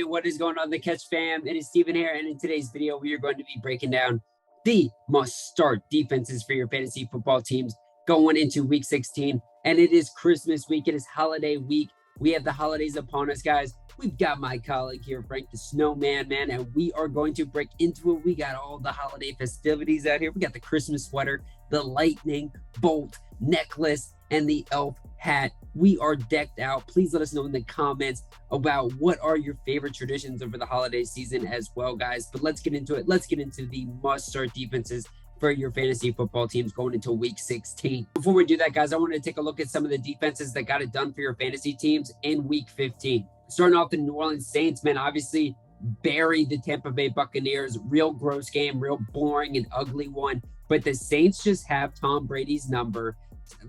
everybody. What is going on, the Catch fam? It is Steven here, and in today's video, we are going to be breaking down the must-start defenses for your fantasy football teams going into Week 16. And it is Christmas week. It is holiday week. We have the holidays upon us, guys. We've got my colleague here, Frank the Snowman, man, and we are going to break into it. We got all the holiday festivities out here. We got the Christmas sweater, the lightning bolt necklace, and the elf hat. We are decked out. Please let us know in the comments about what are your favorite traditions over the holiday season as well, guys. But let's get into it. Let's get into the must-start defenses for your fantasy football teams going into Week 16. Before we do that, guys, I want to take a look at some of the defenses that got it done for your fantasy teams in Week 15. Starting off the New Orleans Saints, man, obviously buried the Tampa Bay Buccaneers. Real gross game, real boring and ugly one. But the Saints just have Tom Brady's number.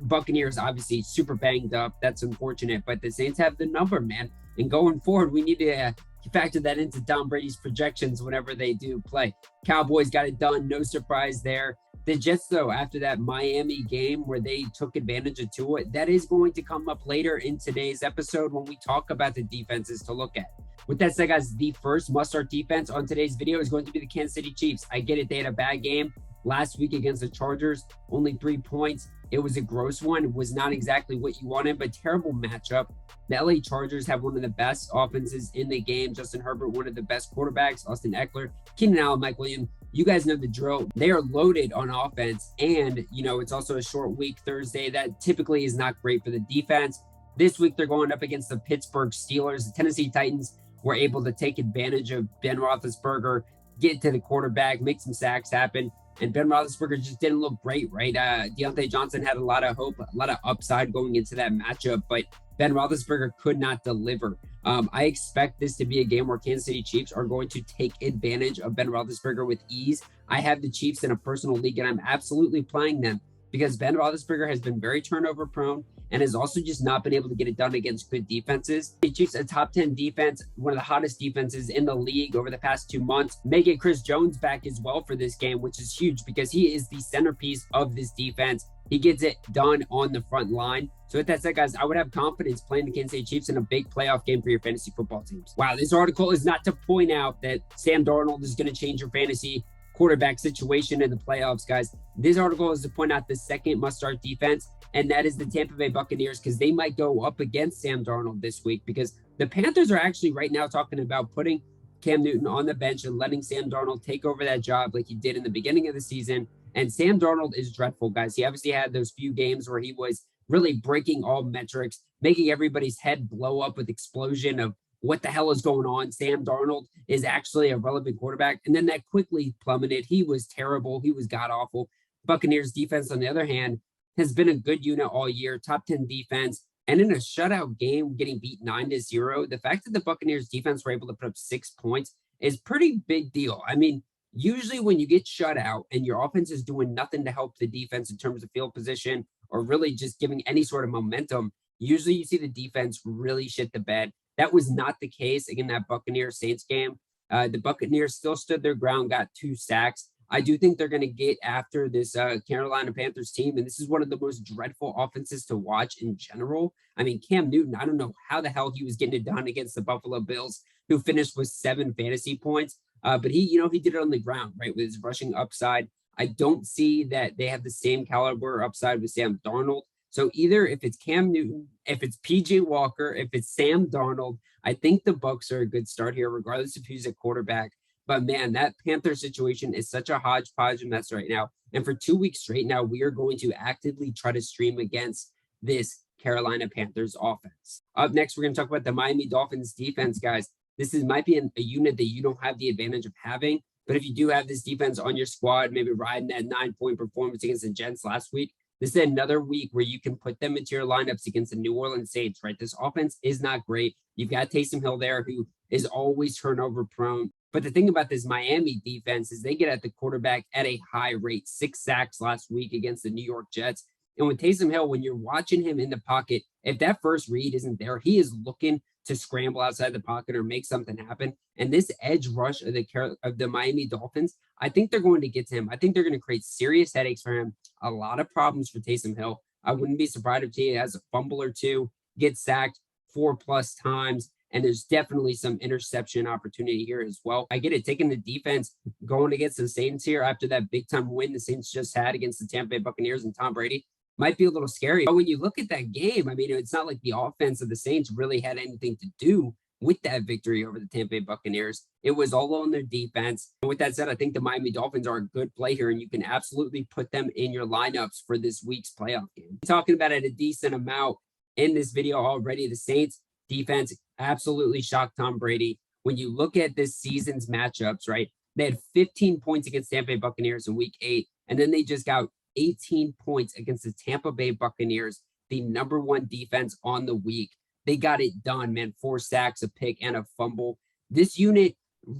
Buccaneers obviously super banged up. That's unfortunate, but the Saints have the number, man. And going forward, we need to factor that into Tom Brady's projections whenever they do play. Cowboys got it done. No surprise there. The Jets, though, after that Miami game where they took advantage of Tua, that is going to come up later in today's episode when we talk about the defenses to look at. With that said, guys, the first must-start defense on today's video is going to be the Kansas City Chiefs. I get it. They had a bad game last week against the Chargers, only 3 points. It was a gross one. It was not exactly what you wanted, but terrible matchup. The LA Chargers have one of the best offenses in the game. Justin Herbert, one of the best quarterbacks. Austin Eckler, Keenan Allen, Mike Williams. You guys know the drill. They are loaded on offense. And, it's also a short week Thursday. That typically is not great for the defense. This week, they're going up against the Pittsburgh Steelers. The Tennessee Titans were able to take advantage of Ben Roethlisberger, get to the quarterback, make some sacks happen. And Ben Roethlisberger just didn't look great, right? Deontay Johnson had a lot of hope, a lot of upside going into that matchup, but Ben Roethlisberger could not deliver. I expect this to be a game where Kansas City Chiefs are going to take advantage of Ben Roethlisberger with ease. I have the Chiefs in a personal league, and I'm absolutely playing them because Ben Roethlisberger has been very turnover prone and has also just not been able to get it done against good defenses. The Chiefs, a top 10 defense, one of the hottest defenses in the league over the past 2 months. May get Chris Jones back as well for this game, which is huge because he is the centerpiece of this defense. He gets it done on the front line. So with that said, guys, I would have confidence playing the Kansas City Chiefs in a big playoff game for your fantasy football teams. Wow, this article is not to point out that Sam Darnold is going to change your fantasy quarterback situation in the playoffs, guys. This article is to point out the second must-start defense, and that is the Tampa Bay Buccaneers, because they might go up against Sam Darnold this week because the Panthers are actually right now talking about putting Cam Newton on the bench and letting Sam Darnold take over that job like he did in the beginning of the season. And Sam Darnold is dreadful, guys. He obviously had those few games where he was really breaking all metrics, making everybody's head blow up with explosion of what the hell is going on. Sam Darnold is actually a relevant quarterback. And then that quickly plummeted. He was terrible. He was god-awful. Buccaneers defense, on the other hand, has been a good unit all year, top 10 defense. And in a shutout game, getting beat 9-0, the fact that the Buccaneers defense were able to put up 6 points is pretty big deal. I mean, usually when you get shut out and your offense is doing nothing to help the defense in terms of field position or really just giving any sort of momentum, usually you see the defense really shit the bed. That was not the case in that Buccaneers-Saints game. The Buccaneers still stood their ground, got 2 sacks. I do think they're going to get after this Carolina Panthers team, and this is one of the most dreadful offenses to watch in general. I mean, Cam Newton, I don't know how the hell he was getting it done against the Buffalo Bills, who finished with 7 fantasy points. But he did it on the ground, right, with his rushing upside. I don't see that they have the same caliber upside with Sam Darnold. So either if it's Cam Newton, if it's PJ Walker, if it's Sam Darnold, I think the Bucs are a good start here, regardless of who's at quarterback. But man, that Panther situation is such a hodgepodge mess right now. And for 2 weeks straight now, we are going to actively try to stream against this Carolina Panthers offense. Up next, we're going to talk about the Miami Dolphins defense, guys. This might be a unit that you don't have the advantage of having. But if you do have this defense on your squad, maybe riding that 9-point performance against the Jets last week, this is another week where you can put them into your lineups against the New Orleans Saints, right? This offense is not great. You've got Taysom Hill there, who is always turnover prone. But the thing about this Miami defense is they get at the quarterback at a high rate. 6 sacks last week against the New York Jets. And with Taysom Hill, when you're watching him in the pocket, if that first read isn't there, he is looking to scramble outside the pocket or make something happen. And this edge rush of the Miami Dolphins, I think they're going to get to him. I think they're going to create serious headaches for him. A lot of problems for Taysom Hill. I wouldn't be surprised if he has a fumble or two, gets sacked 4+ times, And there's definitely some interception opportunity here as well. I get it, taking the defense going against the Saints here after that big time win the Saints just had against the Tampa Bay Buccaneers and Tom Brady might be a little scary. But when you look at that game, I mean, it's not like the offense of the Saints really had anything to do with that victory over the Tampa Bay Buccaneers. It was all on their defense. And with that said, I think the Miami Dolphins are a good play here, and you can absolutely put them in your lineups for this week's playoff game. Talking about it a decent amount in this video already, the Saints defense absolutely shocked Tom Brady. When you look at this season's matchups, right, they had 15 points against Tampa Bay Buccaneers in week 8, and then they just got 18 points against the Tampa Bay Buccaneers, the #1 defense on the week. They got it done, man. 4 sacks, a pick, and a fumble. This unit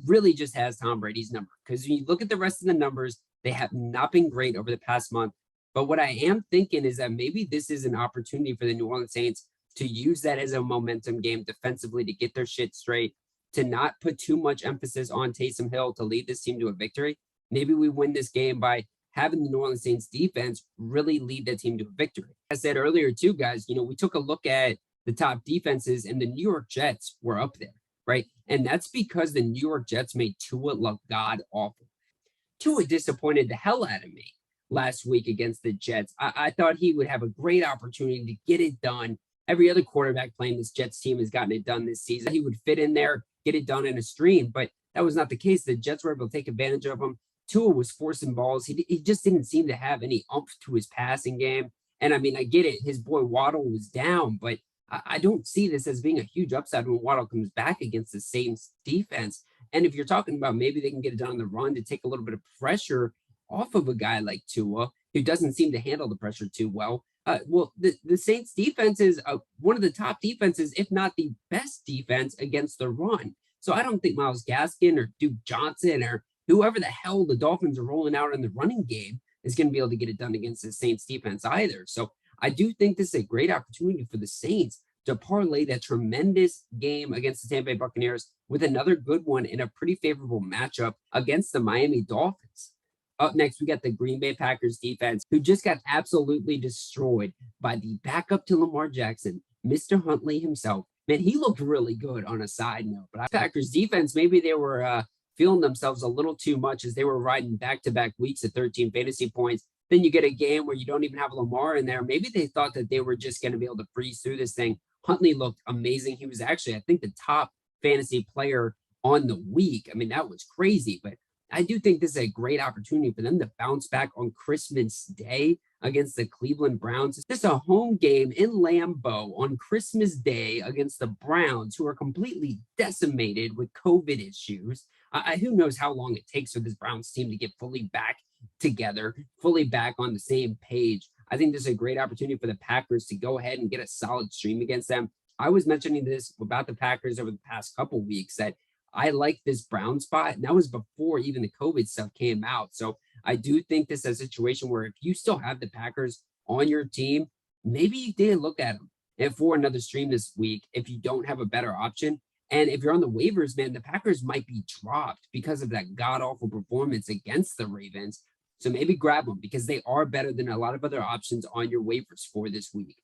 really just has Tom Brady's number, because when you look at the rest of the numbers, they have not been great over the past month. But what I am thinking is that maybe this is an opportunity for the New Orleans Saints to use that as a momentum game defensively to get their shit straight, to not put too much emphasis on Taysom Hill to lead this team to a victory. Maybe we win this game by having the New Orleans Saints defense really lead that team to a victory. As I said earlier too, guys, we took a look at the top defenses, and the New York Jets were up there, right? And that's because the New York Jets made Tua look god awful. Tua disappointed the hell out of me last week against the Jets. I thought he would have a great opportunity to get it done. Every other quarterback playing this Jets team has gotten it done this season. He would fit in there, get it done in a stream, but that was not the case. The Jets were able to take advantage of him. Tua was forcing balls. He just didn't seem to have any oomph to his passing game. And I mean, I get it. His boy Waddle was down, but I don't see this as being a huge upside when Waddle comes back against the Saints defense. And if you're talking about maybe they can get it done on the run to take a little bit of pressure off of a guy like Tua, who doesn't seem to handle the pressure too well. The Saints defense is one of the top defenses, if not the best defense against the run. So I don't think Myles Gaskin or Duke Johnson or whoever the hell the Dolphins are rolling out in the running game is going to be able to get it done against the Saints defense either. So I do think this is a great opportunity for the Saints to parlay that tremendous game against the Tampa Bay Buccaneers with another good one in a pretty favorable matchup against the Miami Dolphins. Up next, we got the Green Bay Packers defense, who just got absolutely destroyed by the backup to Lamar Jackson, Mr. Huntley himself. Man, he looked really good on a side note. But Packers defense, maybe they were feeling themselves a little too much as they were riding back-to-back weeks at 13 fantasy points. Then you get a game where you don't even have Lamar in there. Maybe they thought that they were just going to be able to breeze through this thing. Huntley looked amazing. He was actually, I think, the top fantasy player on the week. I mean, that was crazy. But I do think this is a great opportunity for them to bounce back on Christmas Day against the Cleveland Browns. It's just a home game in Lambeau on Christmas Day against the Browns, who are completely decimated with COVID issues. Who knows how long it takes for this Browns team to get fully back together, fully back on the same page. I think this is a great opportunity for the Packers to go ahead and get a solid stream against them. I was mentioning this about the Packers over the past couple weeks, that I like this Brown spot, and that was before even the COVID stuff came out. So I do think this is a situation where if you still have the Packers on your team, maybe you did look at them and for another stream this week if you don't have a better option. And if you're on the waivers, man, the Packers might be dropped because of that god-awful performance against the Ravens. So maybe grab them because they are better than a lot of other options on your waivers for this week.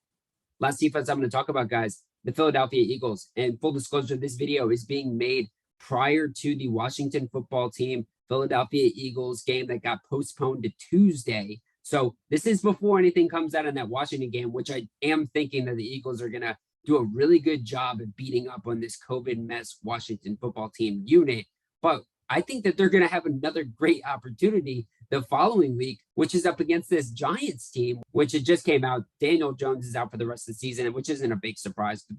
Last defense I'm going to talk about, guys, the Philadelphia Eagles. And full disclosure, this video is being made prior to the Washington football team Philadelphia Eagles game that got postponed to Tuesday. So this is before anything comes out in that Washington game, which I am thinking that the Eagles are going to do a really good job at beating up on this COVID mess Washington football team unit. But I think that they're going to have another great opportunity the following week, which is up against this Giants team, which it just came out. Daniel Jones is out for the rest of the season, which isn't a big surprise. But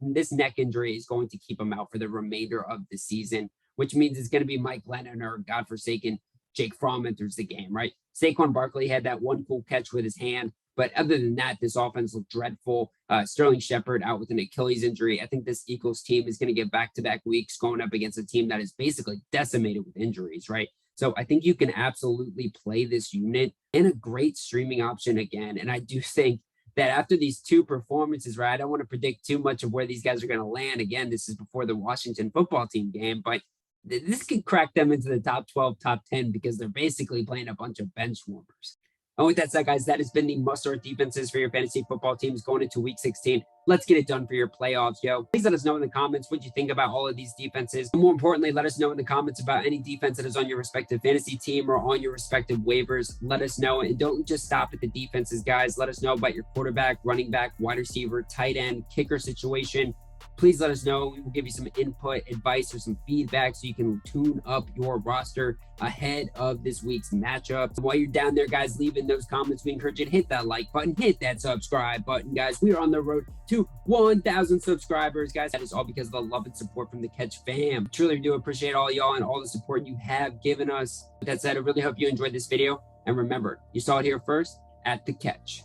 this neck injury is going to keep him out for the remainder of the season, which means it's going to be Mike Glennon or godforsaken Jake Fromm enters the game, right? Saquon Barkley had that one cool catch with his hand. But other than that, this offense looked dreadful. Sterling Shepard out with an Achilles injury. I think this Eagles team is going to get back-to-back weeks going up against a team that is basically decimated with injuries, right? So I think you can absolutely play this unit in a great streaming option again. And I do think that after these two performances, right, I don't want to predict too much of where these guys are going to land. Again, this is before the Washington football team game, but this could crack them into the top 12, top 10, because they're basically playing a bunch of bench warmers. And with that said, guys, that has been the must-start defenses for your fantasy football teams going into week 16. let's get it done for your playoffs, yo. Please let us know in the comments what you think about all of these defenses. And more importantly, let us know in the comments about any defense that is on your respective fantasy team or on your respective waivers. Let us know, and don't just stop at the defenses, guys. Let us know about your quarterback, running back, wide receiver, tight end, kicker situation. Please let us know. We will give you some input, advice, or some feedback so you can tune up your roster ahead of this week's matchup. While you're down there, guys, leaving those comments, we encourage you to hit that like button, hit that subscribe button, guys. We are on the road to 1,000 subscribers, guys. That is all because of the love and support from the Catch fam. Truly do appreciate all y'all and all the support you have given us. With that said, I really hope you enjoyed this video. And remember, you saw it here first at the Catch.